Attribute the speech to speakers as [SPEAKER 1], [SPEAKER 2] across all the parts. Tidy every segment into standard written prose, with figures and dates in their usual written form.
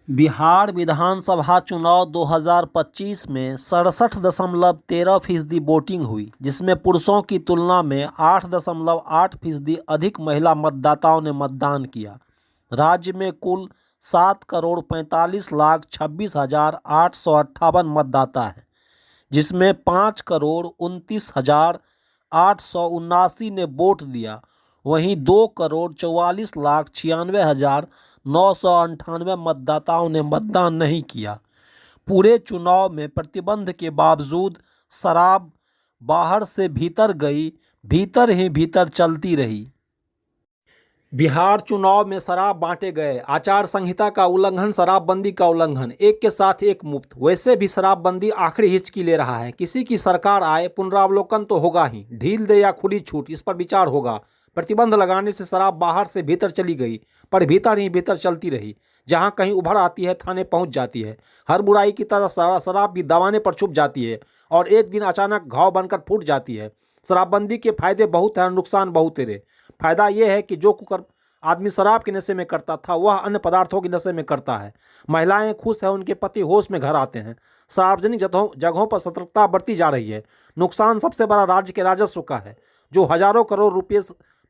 [SPEAKER 1] बिहार विधानसभा चुनाव 2025 में 67.13% वोटिंग हुई, जिसमें पुरुषों की तुलना में 8.8% अधिक महिला मतदाताओं ने मतदान किया। राज्य में कुल 7,45,26,858 मतदाता हैं, जिसमें 5,29,879 ने वोट दिया। वहीं 2,44,96,998 मतदाताओं ने मतदान नहीं किया। पूरे चुनाव में प्रतिबंध के बावजूद शराब बाहर से भीतर गई, भीतर ही भीतर चलती रही। बिहार चुनाव में शराब बांटे गए, आचार संहिता का उल्लंघन, शराबबंदी का उल्लंघन, एक के साथ एक मुफ्त। वैसे भी शराबबंदी आखिरी हिचकी ले रहा है। किसी की सरकार आए, पुनरावलोकन तो होगा ही, ढील दे या खुली छूट, इस पर विचार होगा। प्रतिबंध लगाने से शराब बाहर से भीतर चली गई, पर भीतर ही भीतर चलती रही। जहां कहीं उभर आती है, थाने पहुंच जाती है। हर बुराई की तरह शराब भी दबाने पर छुप जाती है और एक दिन अचानक घाव बनकर फूट जाती है। शराबबंदी के फायदे बहुत हैं और नुकसान बहुत तेरे। फायदा यह है कि जो कुकर आदमी शराब के नशे में करता था, वह अन्य पदार्थों के नशे में करता है। महिलाएं खुश हैं, उनके पति होश में घर आते हैं। सार्वजनिक जगहों पर सतर्कता बढ़ती जा रही है। नुकसान सबसे बड़ा राज्य के राजस्व का है, जो हजारों करोड़ रुपये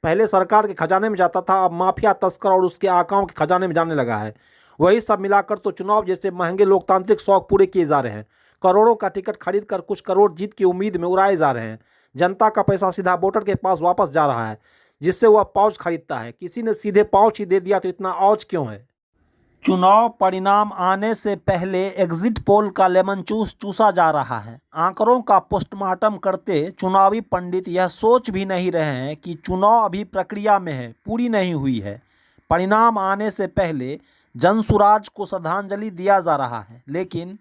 [SPEAKER 1] पहले सरकार के खजाने में जाता था, अब माफिया, तस्कर और उसके आकाओं के खजाने में जाने लगा है। वही सब मिलाकर तो चुनाव जैसे महंगे लोकतांत्रिक शौक पूरे किए जा रहे हैं। करोड़ों का टिकट खरीद कर कुछ करोड़ जीत की उम्मीद में उड़ाए जा रहे हैं। जनता का पैसा सीधा वोटर के पास वापस जा रहा है, जिससे वह पाउच खरीदता है। किसी ने सीधे पाउच ही दे दिया तो इतना औच क्यों है? चुनाव परिणाम आने से पहले एग्जिट पोल का लेमन जूस चूसा जा रहा है। आंकड़ों का पोस्टमार्टम करते चुनावी पंडित यह सोच भी नहीं रहे हैं कि चुनाव अभी प्रक्रिया में है, पूरी नहीं हुई है। परिणाम आने से पहले जनसुराज को श्रद्धांजलि दिया जा रहा है, लेकिन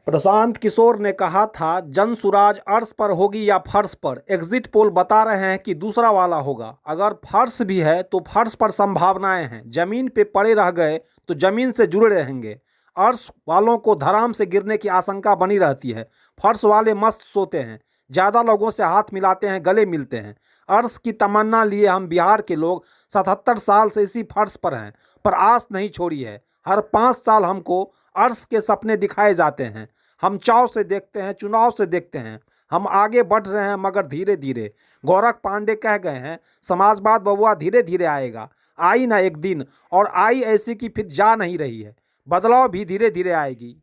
[SPEAKER 1] प्रशांत किशोर ने कहा था, जनसुराज अर्श पर होगी या फर्श पर। एग्जिट पोल बता रहे हैं कि दूसरा वाला होगा। अगर फर्श भी है तो फर्श पर संभावनाएं हैं। जमीन पे पड़े रह गए तो जमीन से जुड़े रहेंगे। अर्श वालों को धराम से गिरने की आशंका बनी रहती है। फर्श वाले मस्त सोते हैं, ज़्यादा लोगों से हाथ मिलाते हैं, गले मिलते हैं। अर्श की तमन्ना लिए हम बिहार के लोग 77 साल से इसी फर्श पर हैं, पर आस नहीं छोड़ी है। हर 5 साल हमको अर्श के सपने दिखाए जाते हैं। हम चाव से देखते हैं, चुनाव से देखते हैं। हम आगे बढ़ रहे हैं, मगर धीरे धीरे। गोरख पांडे कह गए हैं, समाजवाद बबुआ धीरे धीरे आएगा। आई ना एक दिन, और आई ऐसी कि फिर जा नहीं रही है। बदलाव भी धीरे धीरे आएगी।